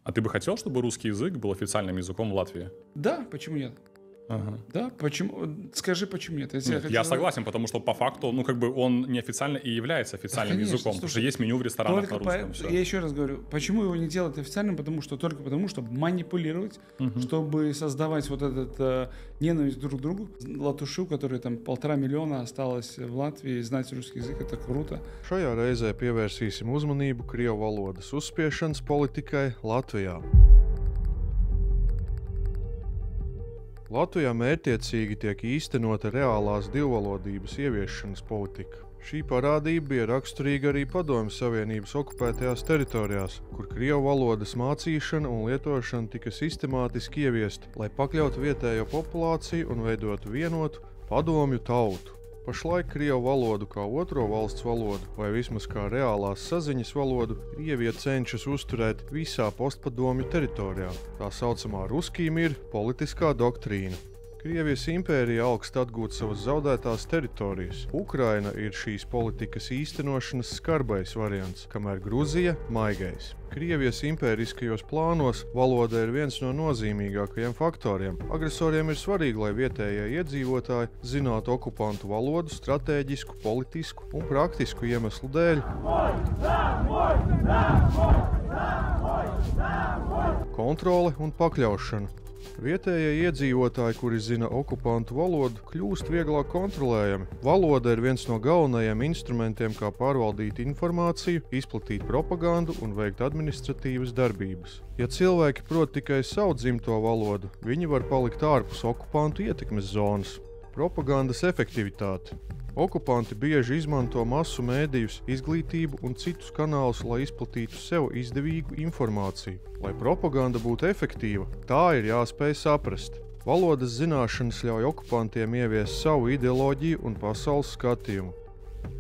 А ты бы хотел, чтобы русский язык был официальным языком в Латвии? Да, почему нет? Ага. Да, почему? Скажи, почему нет? Если Нет, я согласен, потому что по факту, он неофициально и является официальным конечно, языком, потому что слушай, есть меню в ресторанах только на русском. я еще раз говорю, почему его не делать официальным? Только потому, чтобы манипулировать, чтобы создавать вот этот ненависть друг к другу. Латушу, который там 1,5 миллиона осталось в Латвии, знать русский язык, это круто. Šajā reizē pievērsīsim uzmanību krievu valodas uzspiešanas politikai Latvijā. Latvijā mērķtiecīgi tiek īstenota reālās divvalodības ieviešanas politika. Šī parādība bija raksturīga arī Padomju Savienības okupētajās teritorijās, kur krievu valodas mācīšana un lietošana tika sistemātiski ieviesta, lai pakļautu vietējo populāciju un veidotu vienotu padomju tautu. Pašlaik krievu valodu kā otro valsts valodu, vai vismaz kā reālās saziņas valodu, Krievija cenšas uzturēt visā postpadomju teritorijā. Tā saucamā ruskī mir politiskā doktrīna. Krievijas impērija augst atgūt savas zaudētās teritorijas. Ukraina ir šīs politikas īstenošanas skarbais variants, kamēr Gruzija – maigais. Krievijas impēriskajos plānos valoda ir viens no nozīmīgākajiem faktoriem. Agresoriem ir svarīgi, lai vietējie iedzīvotāji zinātu okupantu valodu stratēģisku, politisku un praktisku iemeslu dēļ. Kontrole un pakļaušana. Vietējie iedzīvotāji, kuri zina okupantu valodu, kļūst vieglāk kontrolējami. Valoda ir viens no galvenajiem instrumentiem, kā pārvaldīt informāciju, izplatīt propagandu un veikt administratīvas darbības. Ja cilvēki prot tikai savu dzimto valodu, viņi var palikt ārpus okupantu ietekmes zonas. Propagandas efektivitāte. Okupanti bieži izmanto masu mēdījus, izglītību un citus kanālus, lai izplatītu sev izdevīgu informāciju. Lai propaganda būtu efektīva, tā ir jāspēj saprast. Valodas zināšanas ļauj okupantiem ieviest savu ideoloģiju un pasaules skatījumu.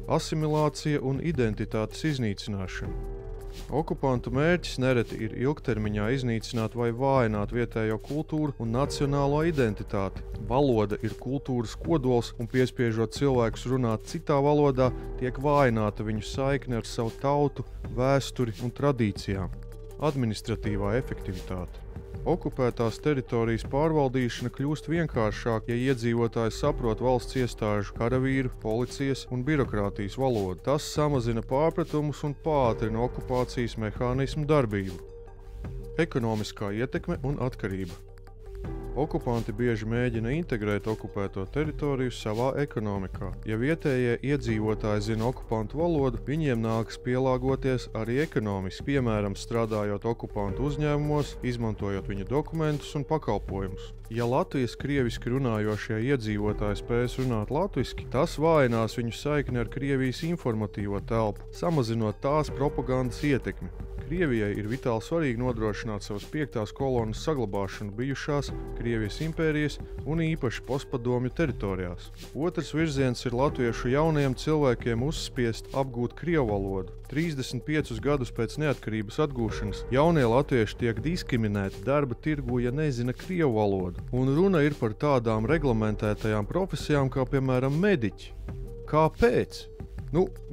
Asimilācija un identitātes iznīcināšana. Okupantu mērķis nereti ir ilgtermiņā iznīcināt vai vājināt vietējo kultūru un nacionālo identitāti. Valoda ir kultūras kodols, un piespiežot cilvēkus runāt citā valodā, tiek vājināta viņu saikne ar savu tautu, vēsturi un tradīcijām. Administratīvā efektivitāte. Okupētās teritorijas pārvaldīšana kļūst vienkāršāk, ja iedzīvotāji saprot valsts iestāžu, karavīru, policijas un birokrātijas valodu. Tas samazina pārpratumus un pātrina okupācijas mehānismu darbību. Ekonomiskā ietekme un atkarība. Okupanti bieži mēģina integrēt okupēto teritoriju savā ekonomikā. Ja vietējie iedzīvotāji zina okupantu valodu, viņiem nākas pielāgoties arī ekonomiski, piemēram, strādājot okupantu uzņēmumos, izmantojot viņu dokumentus un pakalpojumus. Ja Latvijas krieviski runājošie iedzīvotāji spēs runāt latviski, tas vājinās viņu saikni ar Krievijas informatīvo telpu, samazinot tās propagandas ietekmi. Krievijai ir vitāli svarīgi nodrošināt savas 5. kolonas saglabāšanu bijušās Krievijas impērijas un īpaši postpadomju teritorijās. Otrs virziens ir latviešu jaunajiem cilvēkiem uzspiest apgūt krievu valodu. 35 gadus pēc neatkarības atgūšanas jaunie latvieši tiek diskriminēti darba tirgū, ja nezina krievu valodu. Un runa ir par tādām reglamentētajām profesijām kā, piemēram, mediķi. Kāpēc?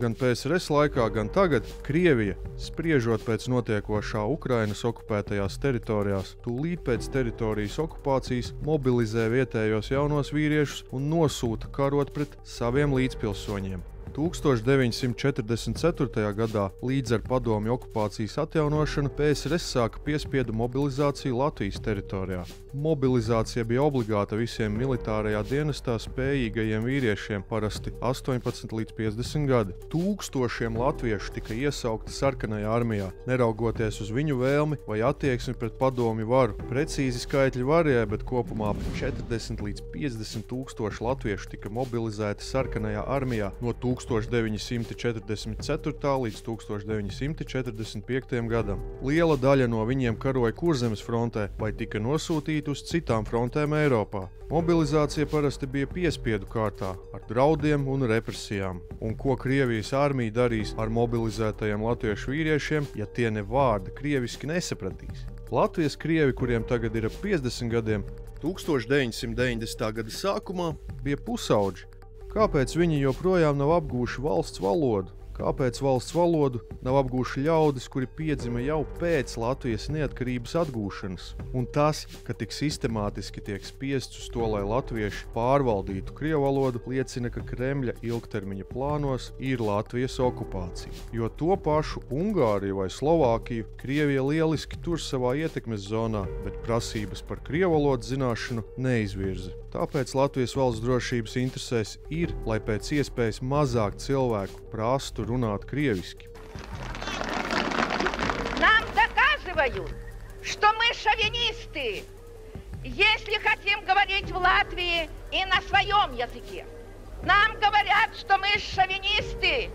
Gan PSRS laikā, gan tagad Krievija, spriežot pēc notiekošā Ukrainas okupētajās teritorijās, tūlīt pēc teritorijas okupācijas mobilizē vietējos jaunos vīriešus un nosūta karot pret saviem līdzpilsoņiem. 1944. gadā līdz ar padomju okupācijas atjaunošanu PSRS sāka piespiedu mobilizāciju Latvijas teritorijā. Mobilizācija bija obligāta visiem militārajā dienestā spējīgajiem vīriešiem, parasti 18 līdz 50 gadi. Tūkstošiem latviešu tika iesaukti sarkanajā armijā, neraugoties uz viņu vēlmi vai attieksmi pret padomju varu. Precīzi skaitļi varēja, bet kopumā 40 līdz 50 tūkstoši latviešu tika mobilizēti sarkanajā armijā no 1944. līdz 1945. gadam. Liela daļa no viņiem karoja Kurzemes frontē vai tika nosūtīti uz citām frontēm Eiropā. Mobilizācija parasti bija piespiedu kārtā, ar draudiem un represijām. Un ko Krievijas armija darīs ar mobilizētajiem latviešu vīriešiem, ja tie ne vārda krieviski nesapratīs? Latvijas krievi, kuriem tagad ir ap 50 gadiem, 1990. gada sākumā bija pusauģi. Kāpēc viņi joprojām nav apgūši valsts valodu? Kāpēc valsts valodu nav apgūši ļaudis, kuri piedzima jau pēc Latvijas neatkarības atgūšanas? Un tas, ka tik sistemātiski tiek spiests uz to, lai latvieši pārvaldītu krievu valodu, liecina, ka Kremļa ilgtermiņa plānos ir Latvijas okupācija. Jo to pašu Ungāriju vai Slovākiju Krievija lieliski tur savā ietekmes zonā, bet prasības par krievu valodas zināšanu neizvirza. Tāpēc Latvijas valsts drošības interesēs ir, lai pēc iespējas mazāk cilvēku prastu runāt кревиски. Нам доказывают, что мы шовинисты, если хотим говорить в Латвии и на своем языке. Нам говорят, что мы шовинисты,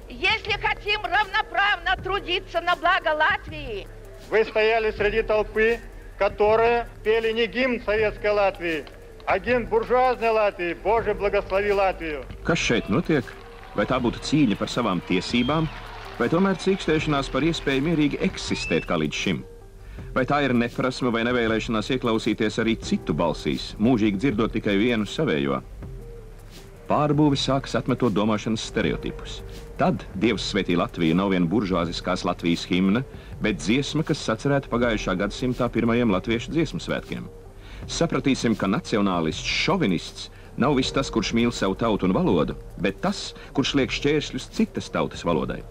если хотим равноправно трудиться на благо Латвии. Вы стояли среди толпы, которые пели не гимн советской Латвии, а гимн буржуазной Латвии. Боже, благослови Латвию. Kas šeit notiek? Vai tā būtu cīņa par savām tiesībām, vai tomēr cīkstēšanās par iespēju mierīgi eksistēt kā līdz šim? Vai tā ir neprasme vai nevēlēšanās ieklausīties arī citu balsīs, mūžīgi dzirdot tikai vienu savējo? Pārbūvi sākas atmetot domāšanas stereotipus. Tad Dievs svētī Latviju nav vien buržuāziskās Latvijas himna, bet dziesma, kas sacerēta pagājušā gadsimtā pirmajiem latviešu dziesmu svētkiem. Sapratīsim, ka nacionālists, šovinists nav viss tas, kurš mīl savu tautu un valodu, bet tas, kurš liek šķēršļus citas tautas valodai.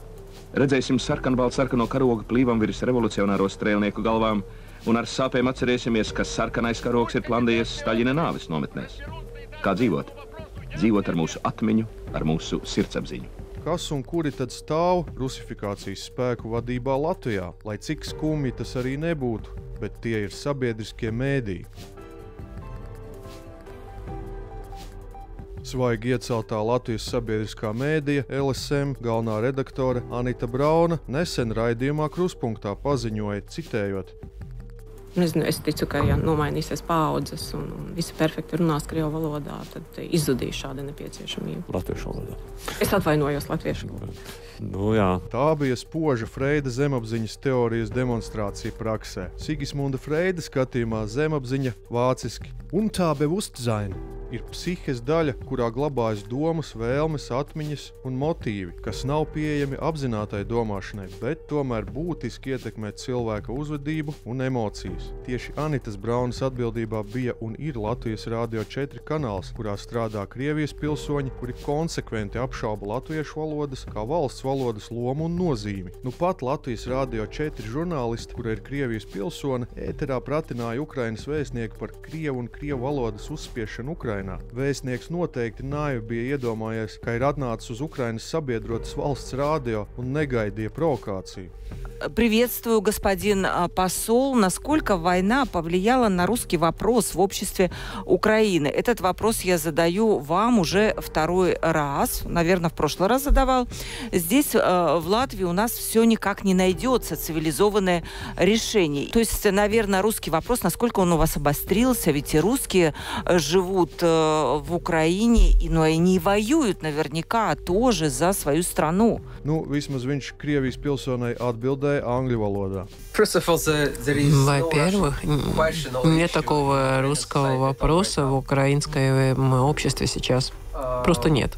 Redzēsim sarkanbaltsarkano karogu plīvam virs revolucionāro strēlnieku galvām un ar sāpēm atcerēsimies, ka sarkanais karogs ir plandējies Staļina nāves nometnēs. Kā dzīvot? Dzīvot ar mūsu atmiņu, ar mūsu sirdsapziņu. Kas un kuri tad stāv rusifikācijas spēku vadībā Latvijā, lai cik skumji tas arī nebūtu, bet tie ir sabiedriskie mēdīji. Svaigi ieceltā Latvijas sabiedriskā mēdija LSM galvenā redaktore Anita Brauna nesen raidījumā Kruspunktā paziņoja, citējot: Nezinu, es ticu, ka ja nomainīsies paaudzes un visi perfekti runās krievu valodā, tad izzudīs šāda nepieciešamība. Latviešu valodā. Es atvainojos latviešu valodā. Nu, jā. Tā bija spoža Freida zemapziņas teorijas demonstrācija praksē. Sigismunda Freida skatījumā zemapziņa vāciski Unterbewusstsein ir psihes daļa, kurā glabājas domas, vēlmes, atmiņas un motīvi, kas nav pieejami apzinātai domāšanai, bet tomēr būtiski ietekmē cilvēka uzvedību un emocijas. Tieši Anitas Braunas atbildībā bija un ir Latvijas Radio 4 kanāls, kurā strādā Krievijas pilsoņi, kuri konsekventi apšauba latviešu valodas kā valsts valodas lomu un nozīmi. Nu pat Latvijas Radio 4 žurnālisti, kura ir Krievijas pilsone, ēterā pratināja Ukrainas vēstnieku par krievu un krievu valodas uzspiešanu Ukrainā. Vēstnieks noteikti naivi bija iedomājies, ka ir atnācis uz Ukrainas sabiedrotas valsts radio un negaidīja provokāciju. Приветствую, господин посол. Насколько война повлияла на русский вопрос в обществе Украины? Этот вопрос я задаю вам уже второй раз. Наверное, в прошлый раз задавал. Здесь, в Латвии, у нас все никак не найдется цивилизованное решение. То есть, наверное, русский вопрос, насколько он у вас обострился, ведь и русские живут в Украине, но они воюют наверняка тоже за свою страну. Nu, vismaz viņš Krievijas pilsonai atbildēja angļu valodā. Во-первых, нет такого русского вопроса в украинском обществе сейчас. Просто нет.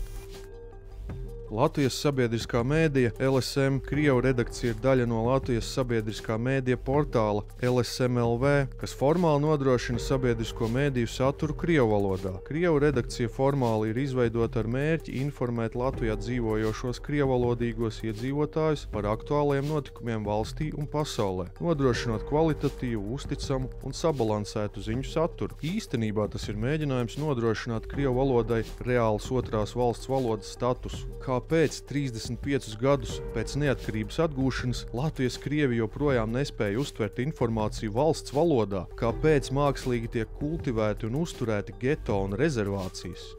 Latvijas sabiedriskā mēdija LSM Krievu redakcija ir daļa no Latvijas sabiedriskā mēdija portāla LSM.LV, kas formāli nodrošina sabiedrisko mēdiju saturu Krievu valodā. Krievu redakcija formāli ir izveidota ar mērķi informēt Latvijā dzīvojošos krievalodīgos iedzīvotājus par aktuāliem notikumiem valstī un pasaulē, nodrošinot kvalitatīvu, uzticamu un sabalansētu ziņu saturu. Īstenībā tas ir mēģinājums nodrošināt Krievu valodai reāls otrās valsts valodas statusu. Kāpēc 35 gadus pēc neatkarības atgūšanas Latvijas krievi joprojām nespēja uztvert informāciju valsts valodā? Kāpēc mākslīgi tiek kultivēti un uzturēti geto un rezervācijas?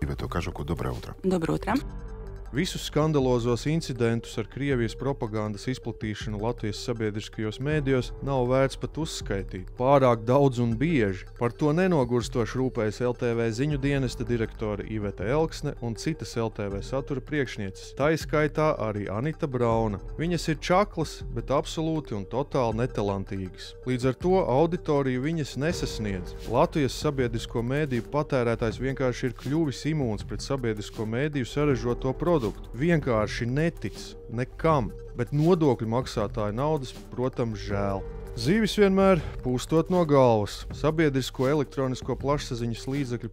Доброе утро. Visus skandalozos incidentus ar Krievijas propagandas izplatīšanu Latvijas sabiedriskajos mēdījos nav vērts pat uzskaitīt. Pārāk daudz un bieži. Par to nenogurstoši rūpējas LTV ziņu dienesta direktore Iveta Elksne un citas LTV satura priekšnieces. Tā izskaitā arī Anita Brauna. Viņas ir čaklas, bet absolūti un totāli netalantīgas. Līdz ar to auditoriju viņas nesasniedz. Latvijas sabiedrisko mēdīju patērētājs vienkārši ir kļuvis imūns pret sabiedrisko mēdīju saražoto produktu. produktu. Vienkārši netic nekam, bet nodokļu maksātāju naudas, protams, žēl. Zīvis vienmēr pūstot no galvas. Sabiedrisko elektronisko plašsaziņas līdzekļu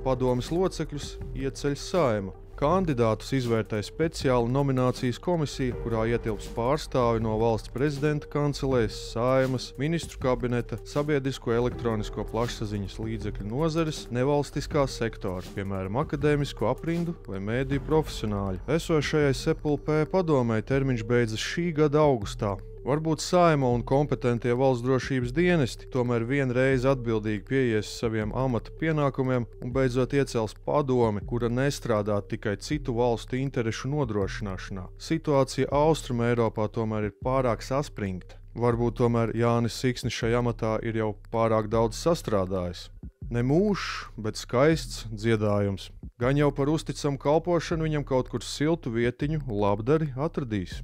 padomes locekļus ieceļ Saeima. Kandidātus izvērtē speciāla nominācijas komisija, kurā ietilps pārstāvi no valsts prezidenta kancelēs, Saeimas, ministru kabineta, sabiedrisko elektronisko plašsaziņas līdzekļu nozares, nevalstiskā sektora, piemēram, akadēmisko aprindu vai mēdīju profesionāļu. Esošajai SEPLP padomei termiņš beidzas šī gada augustā. Varbūt Saeima un kompetentie valsts drošības dienesti tomēr vienreiz atbildīgi pieies saviem amata pienākumiem un beidzot iecels padomi, kura nestrādā tikai citu valstu interešu nodrošināšanā. Situācija Austruma Eiropā tomēr ir pārāk saspringta. Varbūt tomēr Jānis Siksnis šajā amatā ir jau pārāk daudz sastrādājis. Ne mūžs, bet skaists dziedājums. Gan jau par uzticamu kalpošanu viņam kaut kur siltu vietiņu labdari atradīs.